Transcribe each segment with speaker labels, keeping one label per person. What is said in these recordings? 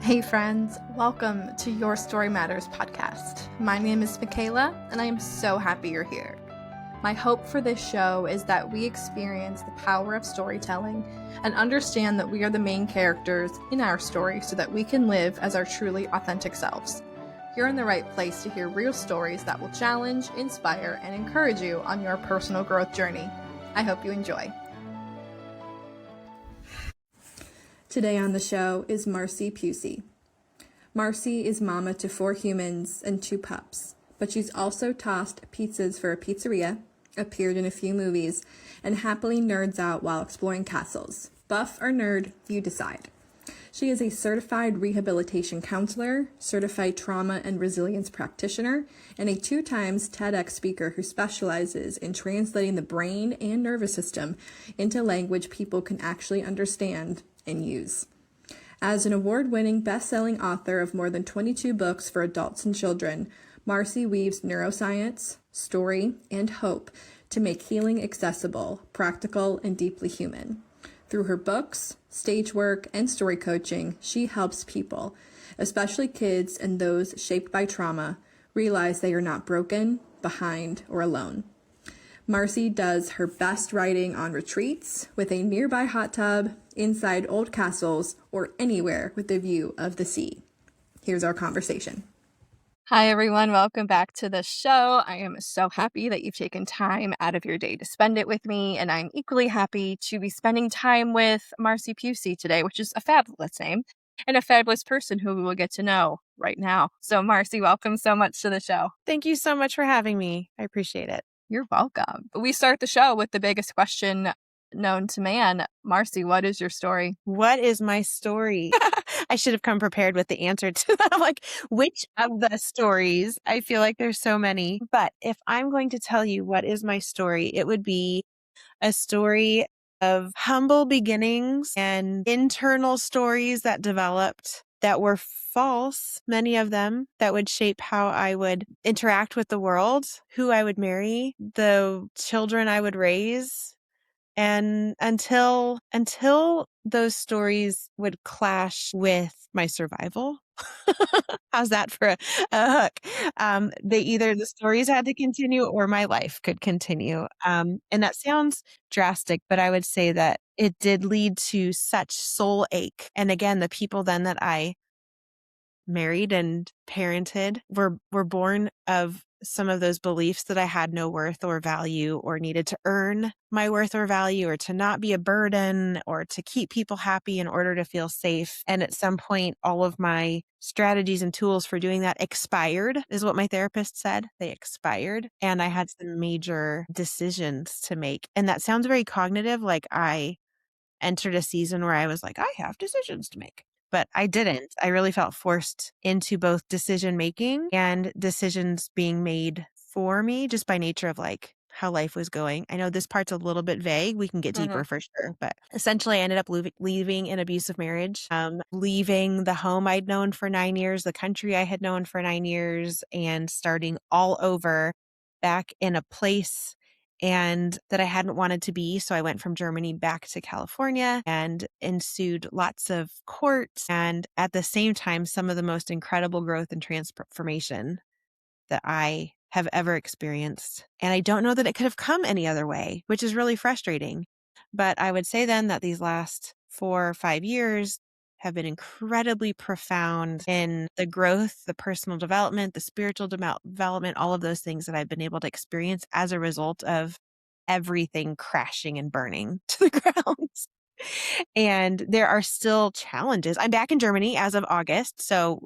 Speaker 1: Hey friends, welcome to Your Story Matters podcast. My name is Michaela, and I am so happy you're here. My hope for this show is that we experience the power of storytelling and understand that we are the main characters in our story so that we can live as our truly authentic selves. You're in the right place to hear real stories that will challenge, inspire, and encourage you on your personal growth journey. I hope you enjoy. Today on the show is Marcy Pusey. Marcy is mama to 4 humans and 2 pups, but she's also tossed pizzas for a pizzeria, appeared in a few movies, and happily nerds out while exploring castles. Buff or nerd, you decide. She is a certified rehabilitation counselor, certified trauma and resilience practitioner, and a 2 times TEDx speaker who specializes in translating the brain and nervous system into language people can actually understand and use. As an award-winning best-selling author of more than 22 books for adults and children, Marcy weaves neuroscience, story, and hope to make healing accessible, practical, and deeply human. Through her books, stage work, and story coaching, she helps people, especially kids and those shaped by trauma, realize they are not broken, behind, or alone. Marcy does her best writing on retreats, with a nearby hot tub, inside old castles, or anywhere with a view of the sea. Here's our conversation. Hi, everyone. Welcome back to the show. I am so happy that you've taken time out of your day to spend it with me, and I'm equally happy to be spending time with Marcy Pusey today, which is a fabulous name and a fabulous person who we will get to know right now. So, Marcy, welcome so much to the show.
Speaker 2: Thank you so much for having me. I appreciate it.
Speaker 1: You're welcome. We start the show with the biggest question known to man. Marcy, what is your story?
Speaker 2: What is my story? I should have come prepared with the answer to that. Like, which of the stories? I feel like there's so many. But if I'm going to tell you what is my story, it would be a story of humble beginnings and internal stories that developed that were false, many of them, that would shape how I would interact with the world, who I would marry, the children I would raise. And until those stories would clash with my survival. How's that for a hook? The stories had to continue or my life could continue. And that sounds drastic, but I would say that it did lead to such soul ache. And again, the people then that I married and parented were born of some of those beliefs that I had no worth or value or needed to earn my worth or value or to not be a burden or to keep people happy in order to feel safe. And at some point, all of my strategies and tools for doing that expired, is what my therapist said. They expired. And I had some major decisions to make. And that sounds very cognitive, like I entered a season where I was like, I have decisions to make. But I didn't. I really felt forced into both decision making and decisions being made for me just by nature of like how life was going. I know this part's a little bit vague. We can get deeper for sure. But essentially, I ended up leaving an abusive marriage, leaving the home I'd known for 9 years, the country I had known for 9 years, and starting all over back in a place and that I hadn't wanted to be. So I went from Germany back to California and ensued lots of courts and at the same time, some of the most incredible growth and transformation that I have ever experienced. And I don't know that it could have come any other way, which is really frustrating. But I would say then that these last 4 or 5 years have been incredibly profound in the growth, the personal development, the spiritual development, all of those things that I've been able to experience as a result of everything crashing and burning to the ground. And there are still challenges. I'm back in Germany as of August. So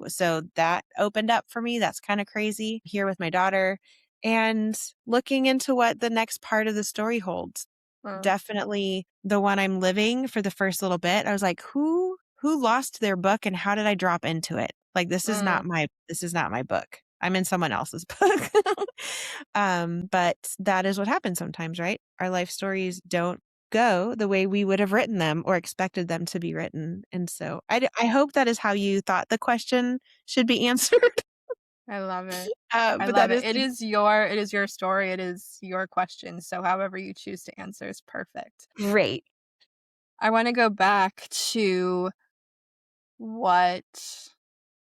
Speaker 2: that opened up for me. That's kind of crazy here with my daughter and looking into what the next part of the story holds. Definitely the one I'm living for the first little bit. I was like, who lost their book and how did I drop into it? Like, this is not my book. I'm in someone else's book. But that is what happens sometimes, right? Our life stories don't go the way we would have written them or expected them to be written. And so I hope that is how you thought the question should be answered.
Speaker 1: I love it.
Speaker 2: But
Speaker 1: I love it. It is your story. It is your question. So however you choose to answer is perfect.
Speaker 2: Great.
Speaker 1: I want to go back to what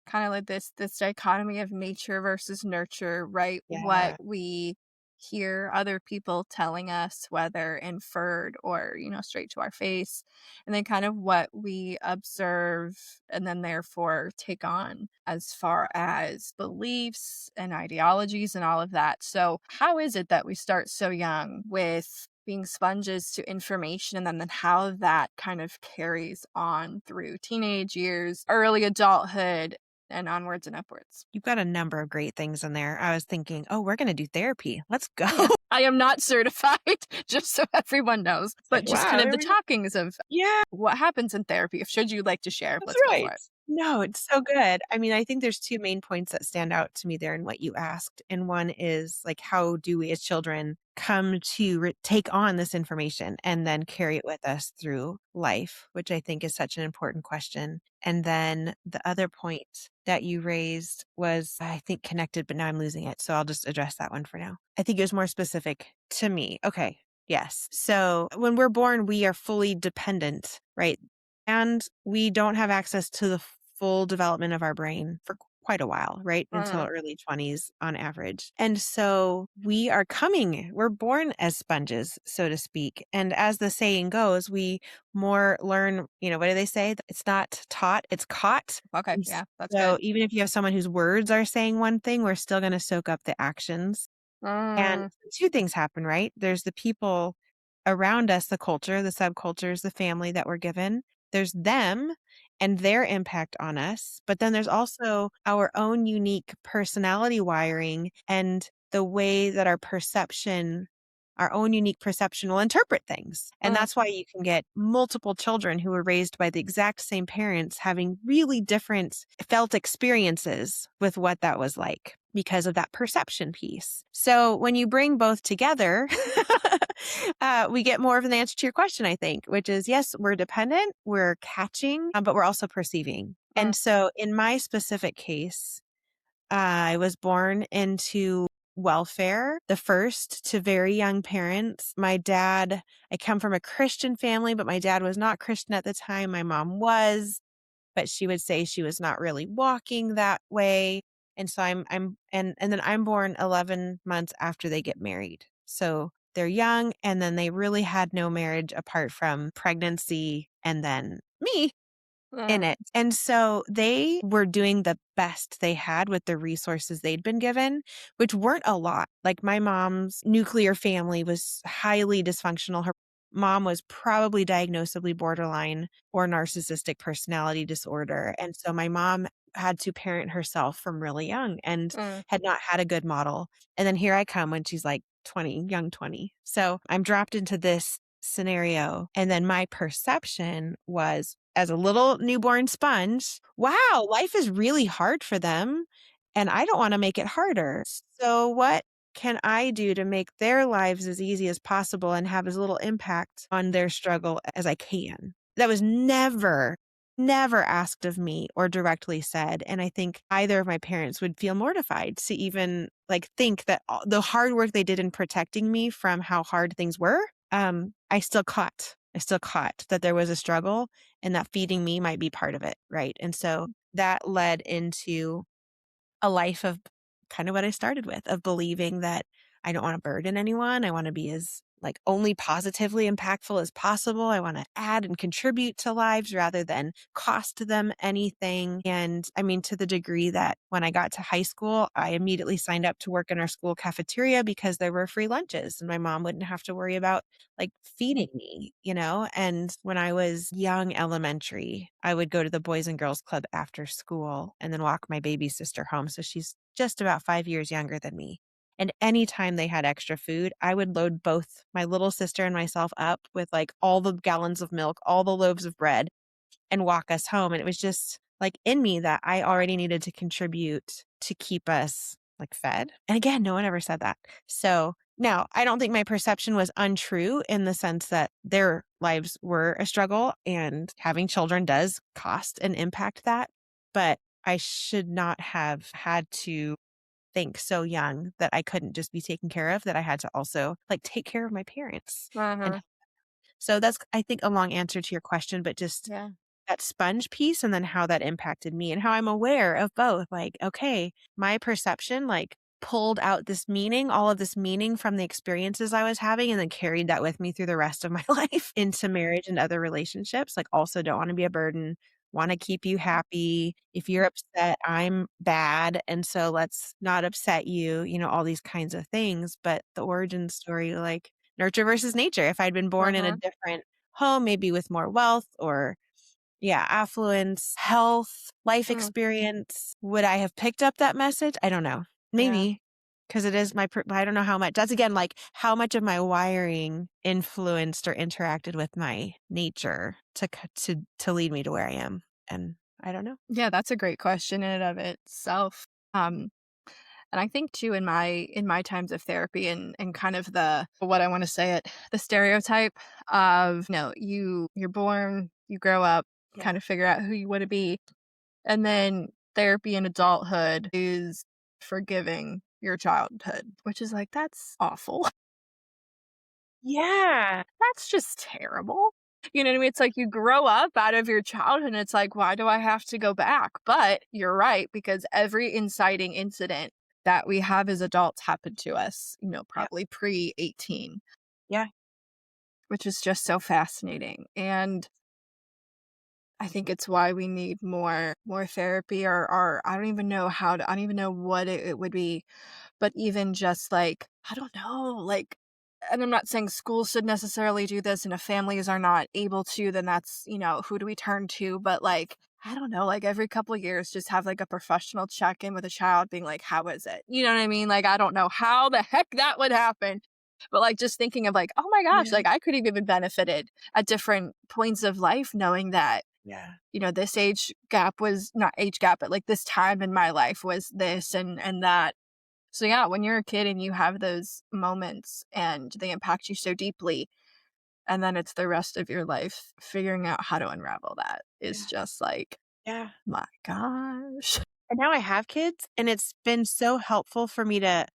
Speaker 1: kind of like this dichotomy of nature versus nurture, right? What
Speaker 2: Yeah.
Speaker 1: we hear other people telling us, whether inferred or, straight to our face, and then kind of what we observe and then therefore take on as far as beliefs and ideologies and all of that. So, how is it that we start so young with being sponges to information and then how that kind of carries on through teenage years, early adulthood, and onwards and upwards?
Speaker 2: You've got a number of great things in there. I was thinking, oh, we're going to do therapy. Let's go.
Speaker 1: Yeah. I am not certified, just so everyone knows,
Speaker 2: It's like,
Speaker 1: but just kind
Speaker 2: wow,
Speaker 1: of
Speaker 2: there
Speaker 1: the
Speaker 2: we go.
Speaker 1: talkings of
Speaker 2: Yeah,
Speaker 1: what happens in therapy. If should you like to share,
Speaker 2: that's
Speaker 1: let's go
Speaker 2: right.
Speaker 1: for it.
Speaker 2: No, it's so good. I mean, I think there's two main points that stand out to me there in what you asked. And one is like, how do we as children come to take on this information and then carry it with us through life, which I think is such an important question. And then the other point that you raised was, I think, connected, but now I'm losing it. So I'll just address that one for now. I think it was more specific to me. Okay. Yes. So when we're born, we are fully dependent, right? And we don't have access to the full development of our brain for quite a while, right? Until
Speaker 1: Uh,
Speaker 2: early 20s on average. And so we're born as sponges, so to speak. And as the saying goes, we more learn, what do they say? It's not taught, it's caught.
Speaker 1: okay,
Speaker 2: And
Speaker 1: yeah, that's
Speaker 2: so
Speaker 1: good.
Speaker 2: even if you have someone whose words are saying one thing, we're still going to soak up the actions. And
Speaker 1: Uh,
Speaker 2: two things happen, right? There's the people around us, the culture, the subcultures, the family that we're given. There's them and their impact on us. But then there's also our own unique personality wiring and the way that our own unique perception will interpret things. And
Speaker 1: uh,
Speaker 2: that's why you can get multiple children who were raised by the exact same parents having really different felt experiences with what that was like because of that perception piece. So when you bring both together, we get more of an answer to your question, I think, which is yes, we're dependent, we're catching, but we're also perceiving.
Speaker 1: uh,
Speaker 2: And so in my specific case, I was born into welfare, the first to very young parents. I come from a Christian family, but my dad was not Christian at the time. My mom was, but she would say she was not really walking that way. And so and then I'm born 11 months after they get married. So they're young and then they really had no marriage apart from pregnancy and then me in
Speaker 1: uh,
Speaker 2: it. And so they were doing the best they had with the resources they'd been given, which weren't a lot. Like my mom's nuclear family was highly dysfunctional. Her mom was probably diagnosably borderline or narcissistic personality disorder. And so my mom had to parent herself from really young and
Speaker 1: uh,
Speaker 2: had not had a good model. And then here I come when she's like 20, young 20. So I'm dropped into this scenario. And then my perception was, as a little newborn sponge, wow, life is really hard for them. And I don't want to make it harder. So, what can I do to make their lives as easy as possible and have as little impact on their struggle as I can? That was never asked of me or directly said. And I think either of my parents would feel mortified to even like think that the hard work they did in protecting me from how hard things were, I still caught that there was a struggle and that feeding me might be part of it. Right. And so that led into a life of kind of what I started with, of believing that I don't want to burden anyone. I want to be as like only positively impactful as possible. I want to add and contribute to lives rather than cost them anything. And I mean, to the degree that when I got to high school, I immediately signed up to work in our school cafeteria because there were free lunches and my mom wouldn't have to worry about like feeding me, And when I was young elementary, I would go to the Boys and Girls Club after school and then walk my baby sister home. So she's just about 5 years younger than me. And anytime they had extra food, I would load both my little sister and myself up with like all the gallons of milk, all the loaves of bread, and walk us home. And it was just like in me that I already needed to contribute to keep us like fed. And again, no one ever said that. So now I don't think my perception was untrue in the sense that their lives were a struggle and having children does cost and impact that. But I should not have had to think so young that I couldn't just be taken care of, that I had to also like take care of my parents. And
Speaker 1: uh-huh.
Speaker 2: so that's, I think, a long answer to your question, but just
Speaker 1: Yeah.
Speaker 2: that sponge piece and then how that impacted me and how I'm aware of both. Like, okay, my perception, like, pulled out this meaning, all of this meaning from the experiences I was having, and then carried that with me through the rest of my life into marriage and other relationships. Like, also don't want to be a burden, want to keep you happy. If you're upset, I'm bad. And so let's not upset you, all these kinds of things. But the origin story, like nurture versus nature. If I'd been born in a
Speaker 1: Uh-huh.
Speaker 2: different home, maybe with more wealth or yeah, affluence, health, life
Speaker 1: Mm,
Speaker 2: experience. Would I have picked up that message? I don't know.
Speaker 1: yeah.
Speaker 2: Maybe because it is I don't know how much. That's again like how much of my wiring influenced or interacted with my nature to lead me to where I am. And I don't know.
Speaker 1: Yeah, that's a great question in and of itself. Um, and I think too in my times of therapy and kind of the what I want to say it, the stereotype of you're born, you grow up,
Speaker 2: Yeah.
Speaker 1: kind of figure out who you want to be, and then therapy in adulthood is forgiving your childhood, which is like that's awful.
Speaker 2: Yeah.
Speaker 1: That's just terrible. You know what I mean? It's like you grow up out of your childhood and it's like, why do I have to go back? But you're right, because every inciting incident that we have as adults happened to us,
Speaker 2: Yeah.
Speaker 1: probably pre 18,
Speaker 2: Yeah.
Speaker 1: which is just so fascinating. And I think it's why we need more therapy or I don't even know what it would be. But even just like, I don't know, like, and I'm not saying schools should necessarily do this, and if families are not able to, then that's, who do we turn to? But like, I don't know, like every couple of years, just have like a professional check in with a child being like, how is it? You know what I mean? Like, I don't know how the heck that would happen. But like, just thinking of like, oh my gosh,
Speaker 2: Yeah.
Speaker 1: like I could have even benefited at different points of life knowing that,
Speaker 2: Yeah.
Speaker 1: this age gap was not age gap, but like this time in my life was this and that. So yeah, when you're a kid and you have those moments and they impact you so deeply, and then it's the rest of your life figuring out how to unravel that is
Speaker 2: Yeah.
Speaker 1: just like,
Speaker 2: Yeah.
Speaker 1: my gosh.
Speaker 2: And now I have kids, and it's been so helpful for me to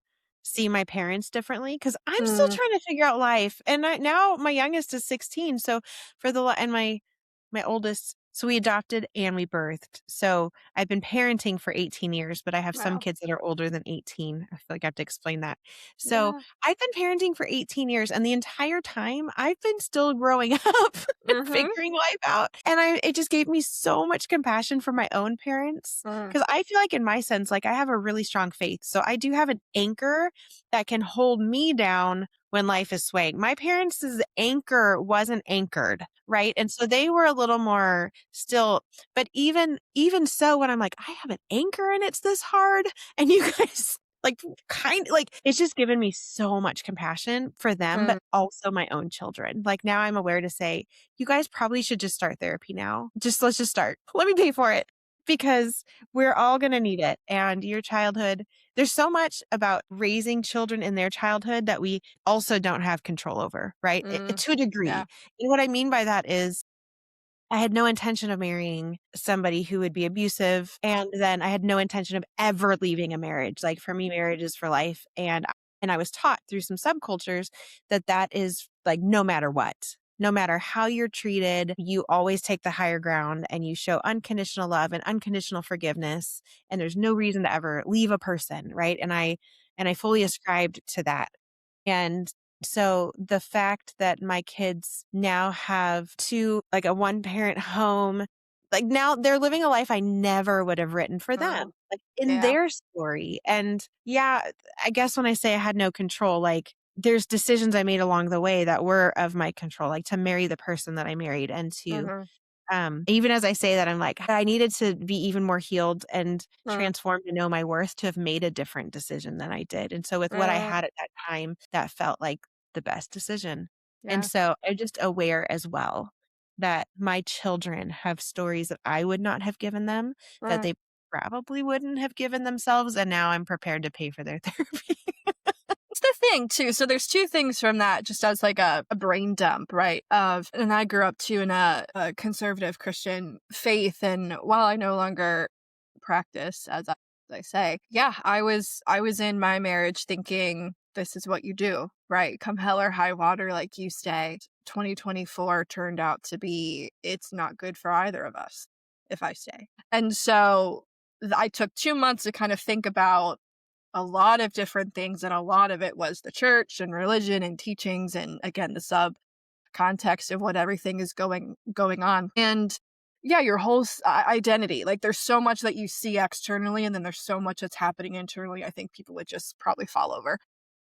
Speaker 2: see my parents differently because I'm still
Speaker 1: Mm,
Speaker 2: trying to figure out life. And now my youngest is 16. So and my oldest, so we adopted and we birthed. So I've been parenting for 18 years, but I have some
Speaker 1: wow.
Speaker 2: kids that are older than 18. I feel like I have to explain that. So
Speaker 1: Yeah.
Speaker 2: I've been parenting for 18 years, and the entire time I've been still growing up and
Speaker 1: Mm-hmm.
Speaker 2: figuring life out. And it just gave me so much compassion for my own parents
Speaker 1: Mm,
Speaker 2: because I feel like in my sense, like I have a really strong faith. So I do have an anchor that can hold me down when life is swaying. My parents' anchor wasn't anchored, right? And so they were a little more still, but even so, when I'm like, I have an anchor and it's this hard, and you guys like it's just given me so much compassion for them,
Speaker 1: mm,
Speaker 2: but also my own children. Like now I'm aware to say, you guys probably should just start therapy now. Let's just start. Let me pay for it because we're all going to need it. And your childhood, there's so much about raising children in their childhood that we also don't have control over, right?
Speaker 1: mm,
Speaker 2: To a degree.
Speaker 1: yeah.
Speaker 2: And what I mean by that is I had no intention of marrying somebody who would be abusive. And then I had no intention of ever leaving a marriage. Like for me, marriage is for life. And I was taught through some subcultures that is like no matter what. No matter how you're treated, you always take the higher ground and you show unconditional love and unconditional forgiveness. And there's no reason to ever leave a person, right? And I fully ascribed to that. And so the fact that my kids now have like a one parent home, like now they're living a life I never would have written for them,
Speaker 1: Mm,
Speaker 2: like in
Speaker 1: yeah.
Speaker 2: their story. And yeah, I guess when I say I had no control, like there's decisions I made along the way that were of my control, like to marry the person that I married and to
Speaker 1: Mm-hmm.
Speaker 2: even as I say that, I'm like, I needed to be even more healed and
Speaker 1: Mm,
Speaker 2: transformed to know my worth to have made a different decision than I did. And so with what I
Speaker 1: mm,
Speaker 2: had at that time, that felt like the best decision. And
Speaker 1: yeah.
Speaker 2: so I'm just aware as well that my children have stories that I would not have given them, that
Speaker 1: Mm.
Speaker 2: they probably wouldn't have given themselves. And now I'm prepared to pay for their therapy.
Speaker 1: It's the thing too. So there's two things from that, just as like a brain dump, right? And I grew up too in a conservative Christian faith, and while I no longer practice, as I say, yeah, I was in my marriage thinking
Speaker 3: this is what you do, right? Come hell or high water, like you stay. 2024 turned out to be, it's not good for either of us if I stay. And so I took 2 months to kind of think about a lot of different things, and a lot of it was the church and religion and teachings, and again, the sub context of what everything is going on. And yeah, your whole identity, like there's so much that you see externally, and then there's so much that's happening internally. I think people would just probably fall over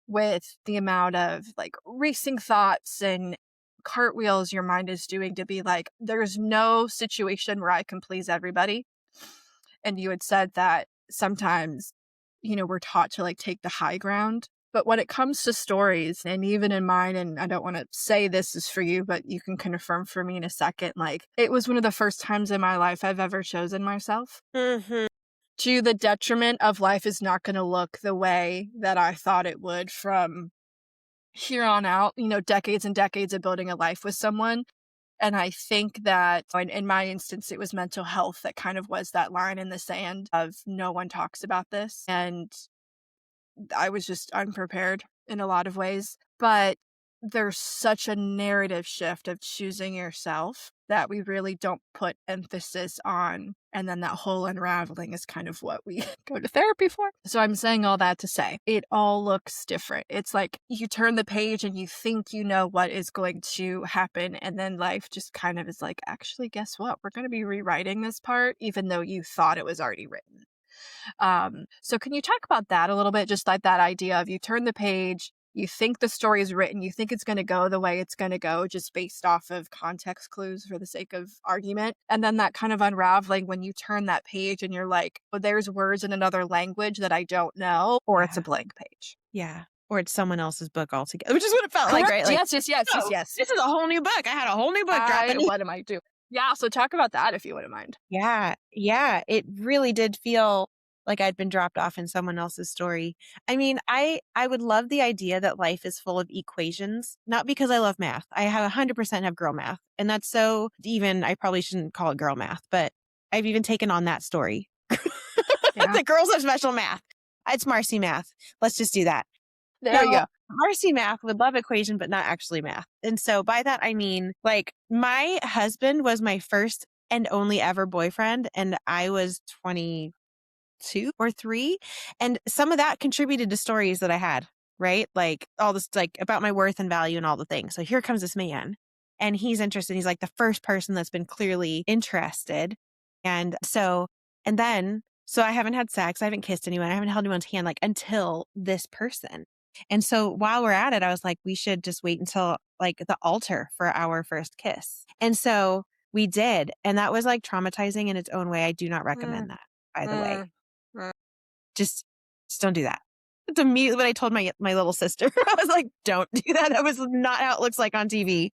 Speaker 3: with the amount of like racing thoughts and cartwheels your mind is doing to be like, there's no situation where I can please everybody. And you had said that sometimes, we're taught to like take the high ground. But when it comes to stories, and even in mine, and I don't want to say this is for you, but you can confirm for me in a second, like it was one of the first times in my life I've ever chosen myself.
Speaker 2: Mm-hmm.
Speaker 3: To the detriment of life is not going to look the way that I thought it would from here on out, decades and decades of building a life with someone. And I think that in my instance, it was mental health that kind of was that line in the sand of no one talks about this. And I was just unprepared in a lot of ways. But there's such a narrative shift of choosing yourself that we really don't put emphasis on. And then that whole unraveling is kind of what we go to therapy for. So I'm saying all that to say it all looks different. It's like you turn the page and you think you know what is going to happen. And then life just kind of is like, actually, guess what? We're going to be rewriting this part, even though you thought it was already written. So can you talk about that a little bit? Just like that idea of you turn the page, you think the story is written, you think it's going to go the way it's going to go just based off of context clues for the sake of argument. And then that kind of unraveling when you turn that page and you're like, oh, there's words in another language that I don't know, or it's a blank page.
Speaker 2: Yeah. Or it's someone else's book altogether, which is what it felt like, right? Like,
Speaker 3: yes.
Speaker 2: This is a whole new book. I had a whole new book dropping.
Speaker 3: What am I doing? Yeah. So talk about that if you wouldn't mind.
Speaker 2: Yeah. Yeah. It really did feel like I'd been dropped off in someone else's story. I mean, I would love the idea that life is full of equations, not because I love math. I have 100% have girl math. And that's so even, I probably shouldn't call it girl math, but I've even taken on that story.
Speaker 3: Yeah.
Speaker 2: The girls have special math. It's Marcy math. Let's just do that.
Speaker 3: There you go.
Speaker 2: Marcy math would love equation, but not actually math. And so by that, I mean, like my husband was my first and only ever boyfriend. And I was 22 or 3. And some of that contributed to stories that I had, right? Like all this, like about my worth and value and all the things. So here comes this man and he's interested. He's like the first person that's been clearly interested. And so I haven't had sex. I haven't kissed anyone. I haven't held anyone's hand like until this person. And so while we're at it, I was like, we should just wait until like the altar for our first kiss. And so we did. And that was like traumatizing in its own way. I do not recommend that, by the way. Just don't do that. It's immediately what I told my little sister. I was like, don't do that. That was not how it looks like on TV.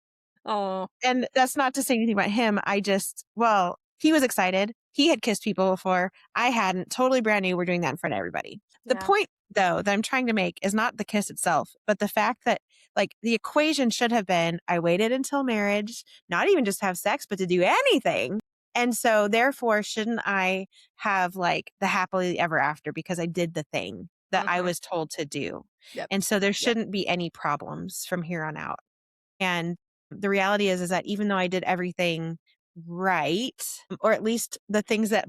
Speaker 3: Oh.
Speaker 2: And that's not to say anything about him. He was excited. He had kissed people before. I hadn't. Totally brand new. We're doing that in front of everybody. The point, though, that I'm trying to make is not the kiss itself, but the fact that like the equation should have been, I waited until marriage, not even just have sex, but to do anything. And so therefore, shouldn't I have like the happily ever after because I did the thing that I was told to do.
Speaker 3: Yep.
Speaker 2: And so there shouldn't be any problems from here on out. And the reality is that even though I did everything right, or at least the things that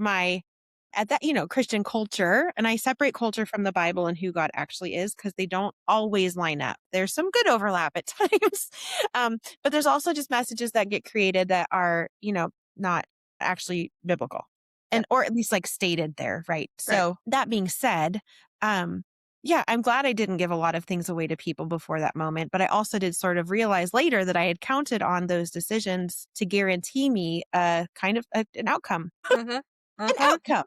Speaker 2: Christian culture, and I separate culture from the Bible and who God actually is because they don't always line up. There's some good overlap at times. But there's also just messages that get created that are, not actually biblical or at least like stated there. Right. So that being said, I'm glad I didn't give a lot of things away to people before that moment, but I also did sort of realize later that I had counted on those decisions to guarantee me a kind of an outcome. An outcome.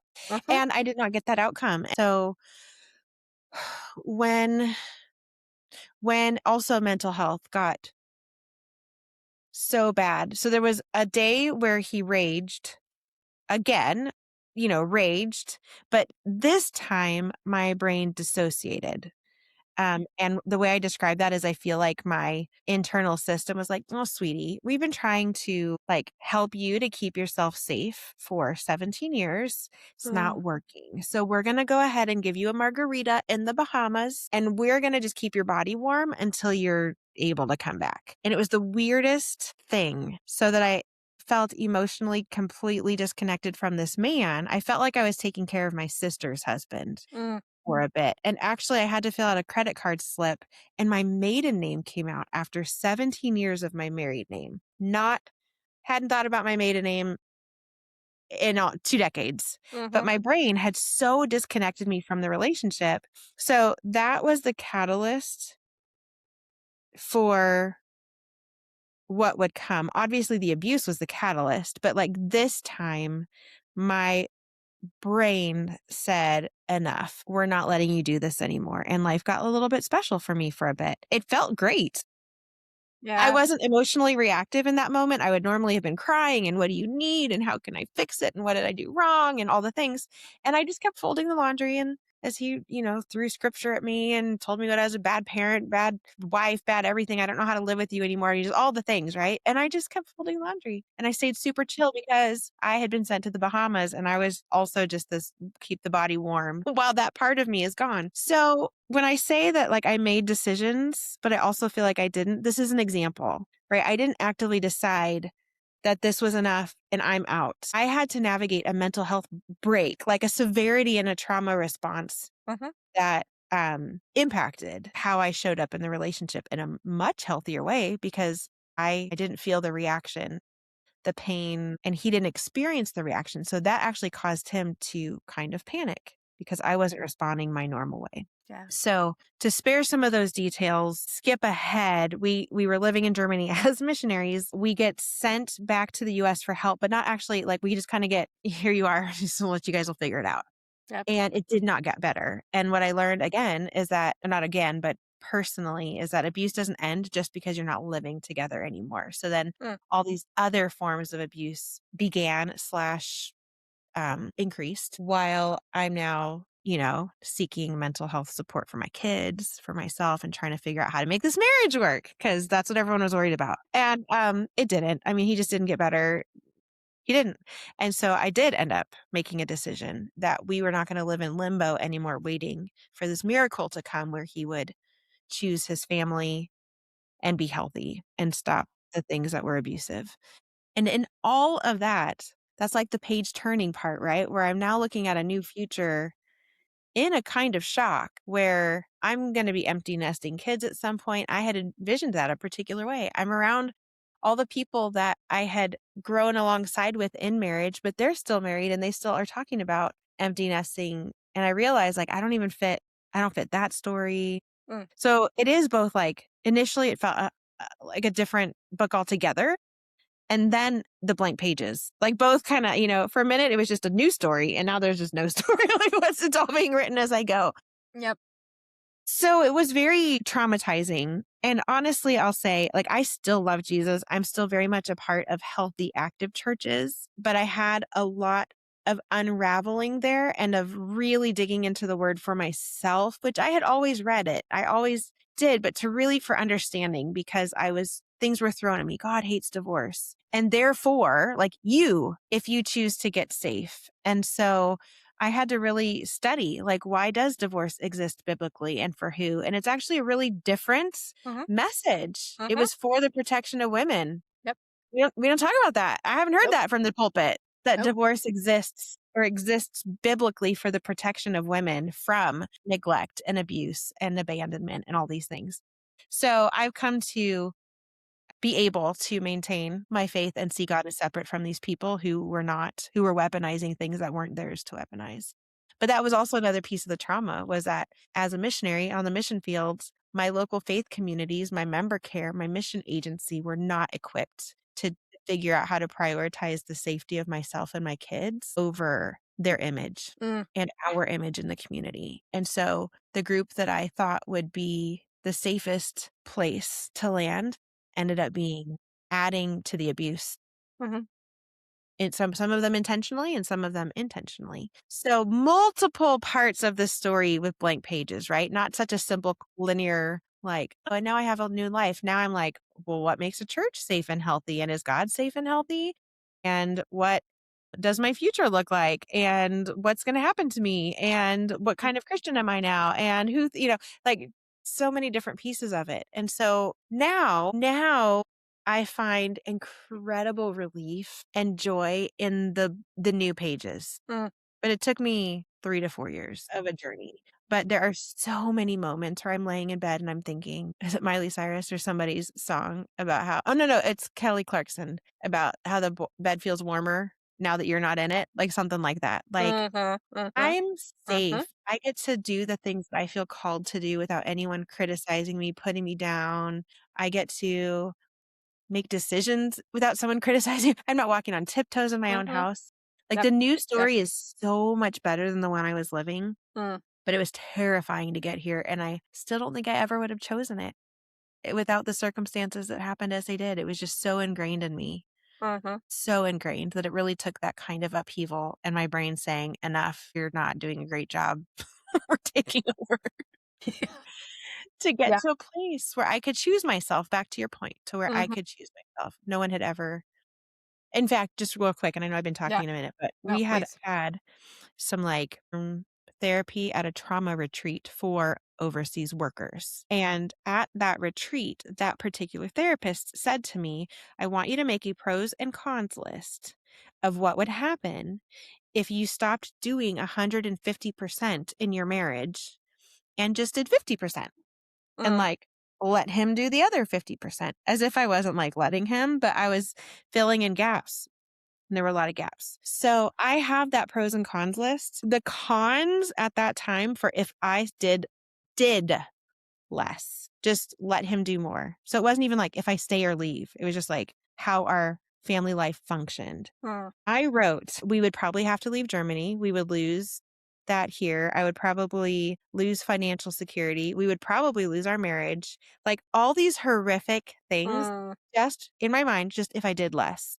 Speaker 2: And I did not get that outcome. So when also mental health got so bad. So there was a day where he raged again, but this time my brain dissociated. And the way I describe that is I feel like my internal system was like, oh, sweetie, we've been trying to like help you to keep yourself safe for 17 years. It's not working. So we're going to go ahead and give you a margarita in the Bahamas, and we're going to just keep your body warm until you're able to come back. And it was the weirdest thing, so that I felt emotionally completely disconnected from this man. I felt like I was taking care of my sister's husband for a bit. And actually, I had to fill out a credit card slip, and my maiden name came out after 17 years of my married name. Hadn't thought about my maiden name in 2 decades, but my brain had so disconnected me from the relationship. So that was the catalyst for what would come. Obviously, the abuse was the catalyst, but like this time, my brain said, enough. We're not letting you do this anymore. And life got a little bit special for me for a bit. It felt great.
Speaker 3: Yeah.
Speaker 2: I wasn't emotionally reactive in that moment. I would normally have been crying and what do you need? And how can I fix it? And what did I do wrong? And all the things. And I just kept folding the laundry. And as he, threw scripture at me and told me that I was a bad parent, bad wife, bad everything. I don't know how to live with you anymore. And just all the things, right? And I just kept folding laundry. And I stayed super chill because I had been sent to the Bahamas, and I was also just this keep the body warm while that part of me is gone. So when I say that, like, I made decisions, but I also feel like I didn't, this is an example, right? I didn't actively decide that this was enough and I'm out. I had to navigate a mental health break, like a severity and a trauma response that impacted how I showed up in the relationship in a much healthier way, because I didn't feel the reaction, the pain, and he didn't experience the reaction. So that actually caused him to kind of panic because I wasn't responding my normal way.
Speaker 3: Yeah.
Speaker 2: So to spare some of those details, skip ahead. We were living in Germany as missionaries. We get sent back to the US for help, but not actually, like, we just kind of get, here you are, just let you guys will figure it out.
Speaker 3: Yep.
Speaker 2: And it did not get better. And what I learned again is that, not again, but personally, is that abuse doesn't end just because you're not living together anymore. So then all these other forms of abuse began / increased while I'm now, seeking mental health support for my kids, for myself, and trying to figure out how to make this marriage work, because that's what everyone was worried about. And it didn't. I mean, he just didn't get better. He didn't. And so I did end up making a decision that we were not going to live in limbo anymore, waiting for this miracle to come where he would choose his family and be healthy and stop the things that were abusive. And in all of that, that's like the page turning part, right? Where I'm now looking at a new future in a kind of shock, where I'm going to be empty nesting kids at some point. I had envisioned that a particular way. I'm around all the people that I had grown alongside with in marriage, but they're still married and they still are talking about empty nesting. And I realized, like, I don't fit that story. So it is both, like, initially it felt like a different book altogether. And then the blank pages, like, both kind of, for a minute, it was just a new story. And now there's just no story. Like, it's all being written as I go.
Speaker 3: Yep.
Speaker 2: So it was very traumatizing. And honestly, I'll say, like, I still love Jesus. I'm still very much a part of healthy, active churches, but I had a lot of unraveling there and of really digging into the word for myself, which I had always read it. I always did, but to really for understanding, because things were thrown at me. God hates divorce. And therefore, like, if you choose to get safe. And so I had to really study, like, why does divorce exist biblically and for who? And it's actually a really different message. It was for the protection of women.
Speaker 3: Yep.
Speaker 2: We don't talk about that. I haven't heard that from the pulpit, that divorce exists biblically for the protection of women from neglect and abuse and abandonment and all these things. So I've come to be able to maintain my faith and see God as separate from these people who were weaponizing things that weren't theirs to weaponize. But that was also another piece of the trauma, was that as a missionary on the mission fields, my local faith communities, my member care, my mission agency were not equipped to figure out how to prioritize the safety of myself and my kids over their image and our image in the community. And so the group that I thought would be the safest place to land ended up being adding to the abuse. some of them intentionally and some of them intentionally. So multiple parts of the story with blank pages, right? Not such a simple linear, like, oh, and now I have a new life. Now I'm like, well, what makes a church safe and healthy? And is God safe and healthy? And what does my future look like? And what's going to happen to me? And what kind of Christian am I now? And who, like so many different pieces of it. And so now I find incredible relief and joy in the new pages.
Speaker 3: Mm.
Speaker 2: But it took me 3 to 4 years of a journey. But there are so many moments where I'm laying in bed and I'm thinking, is it Miley Cyrus or somebody's song about how, oh, no, it's Kelly Clarkson about how the bed feels warmer now that you're not in it, like something like that. Like, I'm safe. I get to do the things that I feel called to do without anyone criticizing me, putting me down. I get to make decisions without someone criticizing. I'm not walking on tiptoes in my own house. Like
Speaker 3: Yep.
Speaker 2: the new story is so much better than the one I was living,
Speaker 3: Mm.
Speaker 2: but it was terrifying to get here. And I still don't think I ever would have chosen it without the circumstances that happened as they did. It was just so ingrained in me, so ingrained that it really took that kind of upheaval and my brain saying, enough, you're not doing a great job. We're taking over. To get
Speaker 3: Yeah.
Speaker 2: to a place where I could choose myself, back to your point, to where I
Speaker 3: Mhm.
Speaker 2: could choose myself. No one had ever. In fact, just real quick, and I know I've been
Speaker 3: Yeah.
Speaker 2: talking a minute, but
Speaker 3: No,
Speaker 2: we had
Speaker 3: please.
Speaker 2: some like therapy at a trauma retreat for overseas workers. And at that retreat, that particular therapist said to me, I want you to make a pros and cons list of what would happen if you stopped doing 150% in your marriage and just did 50%. And
Speaker 3: Mm.
Speaker 2: like let him do the other 50%, as if I wasn't like letting him, but I was filling in gaps. And there were a lot of gaps. So I have that pros and cons list. The cons at that time for if I did less, just let him do more. So it wasn't even like if I stay or leave. It was just like how our family life functioned.
Speaker 3: Mm.
Speaker 2: I wrote, we would probably have to leave Germany. We would lose that here. I would probably lose financial security. We would probably lose our marriage. Like all these horrific things,
Speaker 3: Mm.
Speaker 2: just in my mind, just if I did less.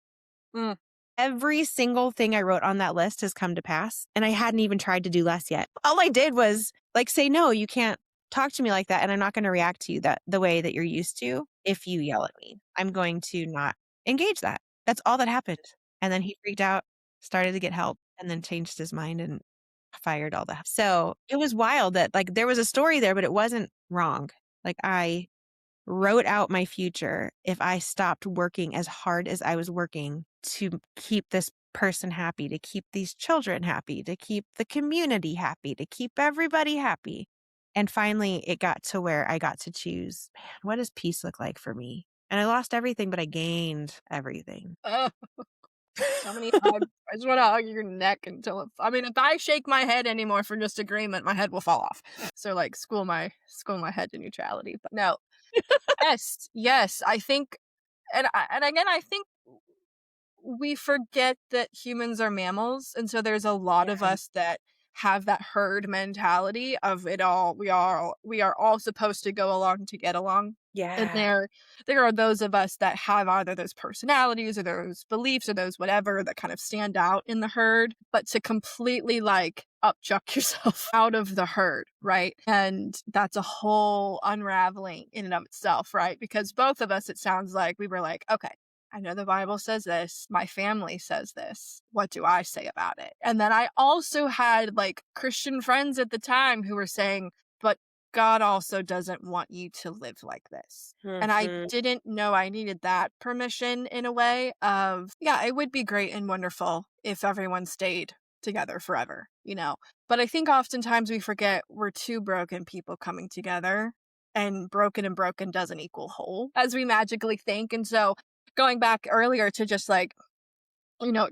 Speaker 3: Mm.
Speaker 2: Every single thing I wrote on that list has come to pass. And I hadn't even tried to do less yet. All I did was like say, no, you can't talk to me like that. And I'm not going to react to you the way that you're used to. If you yell at me, I'm going to not engage that. That's all that happened. And then he freaked out, started to get help, and then changed his mind and fired all that. So it was wild that like there was a story there, but it wasn't wrong. Like I wrote out my future if I stopped working as hard as I was working to keep this person happy, to keep these children happy, to keep the community happy, to keep everybody happy. And finally, it got to where I got to choose, man, what does peace look like for me? And I lost everything, but I gained everything.
Speaker 3: Oh, so many hugs. I just want to hug your neck until if I shake my head anymore for disagreement, my head will fall off. So like school my head to neutrality. But no. Yes. I think and again I think we forget that humans are mammals, and so there's a lot of
Speaker 2: Yeah.
Speaker 3: us that have that herd mentality of it all. We are all supposed to go along to get along. And
Speaker 2: Yeah.
Speaker 3: there are those of us that have either those personalities or those beliefs or those whatever that kind of stand out in the herd, but to completely like upchuck yourself out of the herd, right? And that's a whole unraveling in and of itself, right? Because both of us, it sounds like we were like, okay, I know the Bible says this. My family says this. What do I say about it? And then I also had like Christian friends at the time who were saying, but God also doesn't want you to live like this. And I
Speaker 2: Mhm.
Speaker 3: didn't know I needed that permission in a way of, yeah, it would be great and wonderful if everyone stayed together forever, you know? But I think oftentimes we forget we're two broken people coming together, and broken doesn't equal whole as we magically think. And so going back earlier to just like,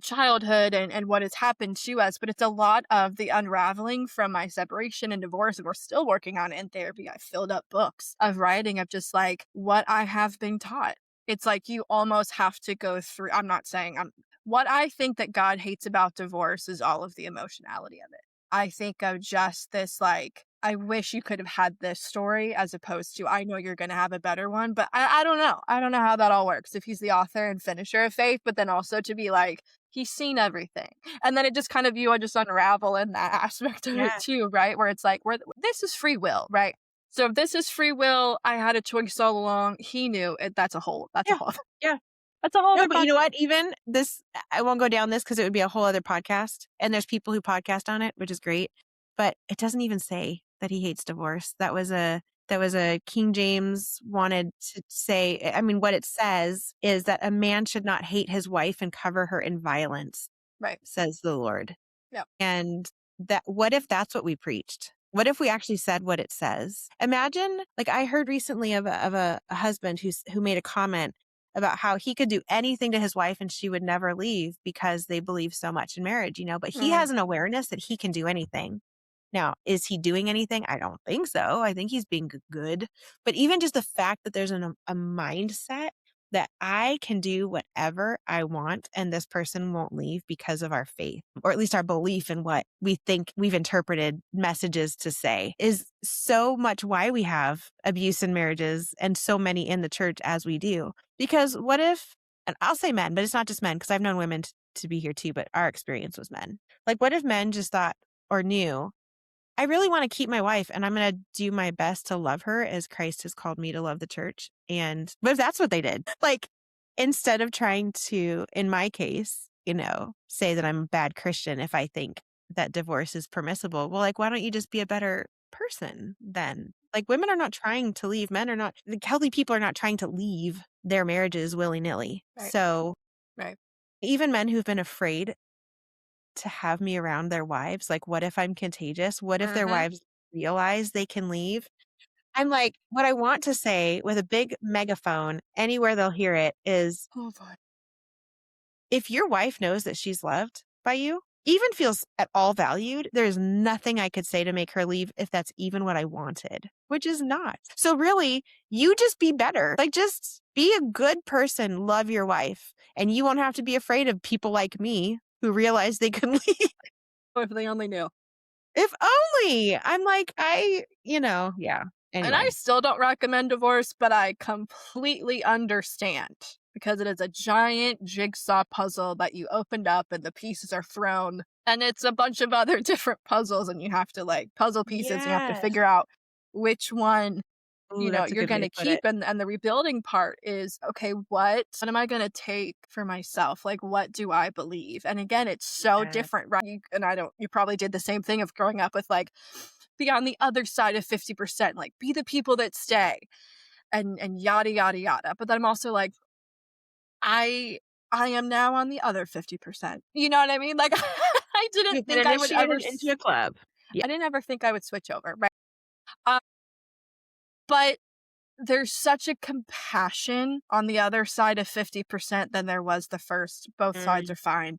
Speaker 3: childhood and what has happened to us, but it's a lot of the unraveling from my separation and divorce. And we're still working on it in therapy. I filled up books of writing of just like what I have been taught. It's like you almost have to go through. I'm not saying what I think that God hates about divorce is all of the emotionality of it. I think of just this like, I wish you could have had this story as opposed to I know you're going to have a better one, but I don't know. I don't know how that all works. If he's the author and finisher of faith, but then also to be like, He's seen everything. And then it just kind of, you just unravel in that aspect of it
Speaker 2: Yeah.
Speaker 3: too, right? Where it's like, this is free will, right? So if this is free will, I had a choice all along. He knew it. That's a whole,
Speaker 2: Yeah. Yeah.
Speaker 3: that's a whole
Speaker 2: No,
Speaker 3: other
Speaker 2: but you know
Speaker 3: podcast.
Speaker 2: what? Even this, I won't go down this because it would be a whole other podcast. And there's people who podcast on it, which is great. But it doesn't even say that he hates divorce. That was a King James wanted to say. I mean, what it says is that a man should not hate his wife and cover her in violence,
Speaker 3: Right.
Speaker 2: says the Lord.
Speaker 3: Yeah.
Speaker 2: And that, what if that's what we preached? What if we actually said what it says? Imagine, like I heard recently of a husband who made a comment about how he could do anything to his wife and she would never leave because they believe so much in marriage, but he has an awareness that he can do anything. Now, is he doing anything? I don't think so. I think he's being good. But even just the fact that there's a mindset that I can do whatever I want and this person won't leave because of our faith, or at least our belief in what we think we've interpreted messages to say, is so much why we have abuse in marriages and so many in the church as we do. Because what if, and I'll say men, but it's not just men, because I've known women to be here too, but our experience was men. Like, what if men just thought or knew, I really want to keep my wife and I'm going to do my best to love her as Christ has called me to love the church. And but if that's what they did, like instead of trying to, in my case, say that I'm a bad Christian if I think that divorce is permissible, well, like, why don't you just be a better person then? Like, women are not trying to leave. Men are not, the healthy people are not trying to leave their marriages willy-nilly.
Speaker 3: Right.
Speaker 2: So
Speaker 3: Right.
Speaker 2: even men who've been afraid to have me around their wives, like, what if I'm contagious? What if their wives realize they can leave? I'm like, what I want to say with a big megaphone anywhere they'll hear it is,
Speaker 3: Oh boy.
Speaker 2: if your wife knows that she's loved by you, even feels at all valued, there's nothing I could say to make her leave if that's even what I wanted, which is not. So really, you just be better. Like, just be a good person, love your wife, and you won't have to be afraid of people like me who realize they can leave.
Speaker 3: Oh, if they only knew.
Speaker 2: If only. I'm like, yeah.
Speaker 3: And I
Speaker 2: Anyway.
Speaker 3: still don't recommend divorce, but I completely understand because it is a giant jigsaw puzzle that you opened up and the pieces are thrown. And it's a bunch of other different puzzles, and you have to puzzle pieces. You have to
Speaker 2: Yes.
Speaker 3: figure out which one
Speaker 2: Ooh, that's a
Speaker 3: you're
Speaker 2: good way
Speaker 3: going
Speaker 2: to
Speaker 3: to
Speaker 2: put
Speaker 3: keep.
Speaker 2: it.
Speaker 3: And the rebuilding part is, okay, what am I going to take for myself? Like, what do I believe? And again, it's so
Speaker 2: Yeah.
Speaker 3: different, right? You probably did the same thing of growing up with be on the other side of 50%, like be the people that stay and yada, yada, yada. But then I'm also like, I am now on the other 50%. You know what I mean? Like, I didn't
Speaker 2: You've been
Speaker 3: think I would ever,
Speaker 2: initiated into a club. Yeah.
Speaker 3: I didn't ever think I would switch over, right? But there's such a compassion on the other side of 50% than there was the first. Both sides are fine.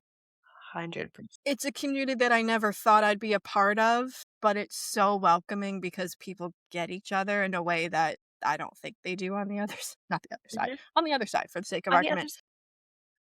Speaker 2: 100%.
Speaker 3: It's a community that I never thought I'd be a part of, but it's so welcoming because people get each other in a way that I don't think they do on the other side. Not the other side. On the other side, for the sake of
Speaker 2: On the other
Speaker 3: argument.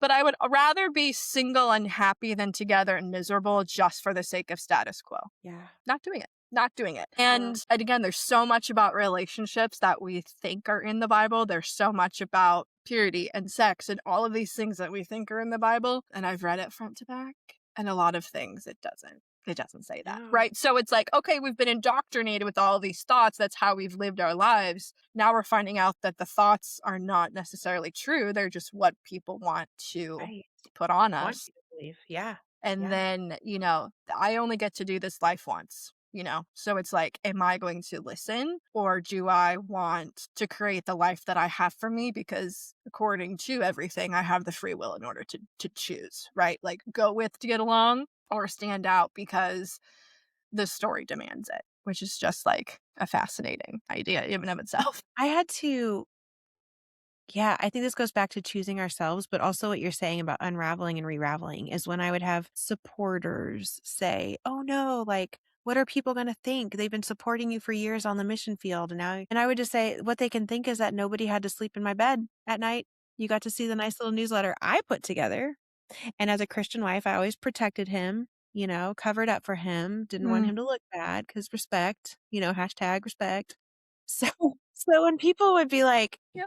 Speaker 3: But I would rather be single and happy than together and miserable just for the sake of status quo.
Speaker 2: Yeah.
Speaker 3: Not doing it. Not doing it. And again, there's so much about relationships that we think are in the Bible. There's so much about purity and sex and all of these things that we think are in the Bible. And I've read it front to back. And a lot of things it doesn't. It doesn't say that,
Speaker 2: No.
Speaker 3: right? So it's like, okay, we've been indoctrinated with all these thoughts. That's how we've lived our lives. Now we're finding out that the thoughts are not necessarily true. They're just what people want to put on
Speaker 2: Want
Speaker 3: us.
Speaker 2: you to believe. Yeah.
Speaker 3: And
Speaker 2: Yeah.
Speaker 3: then, I only get to do this life once, So it's like, am I going to listen, or do I want to create the life that I have for me? Because according to everything, I have the free will in order to choose, right? Like, go with to get along or stand out because the story demands it, which is just like a fascinating idea in and of itself.
Speaker 2: I had to, I think this goes back to choosing ourselves, but also what you're saying about unraveling and re-raveling is when I would have supporters say, oh no, like, what are people going to think? They've been supporting you for years on the mission field. And I would just say, what they can think is that nobody had to sleep in my bed at night. You got to see the nice little newsletter I put together. And as a Christian wife, I always protected him, covered up for him, didn't want him to look bad because respect, #respect. So when people would be like,
Speaker 3: Yeah.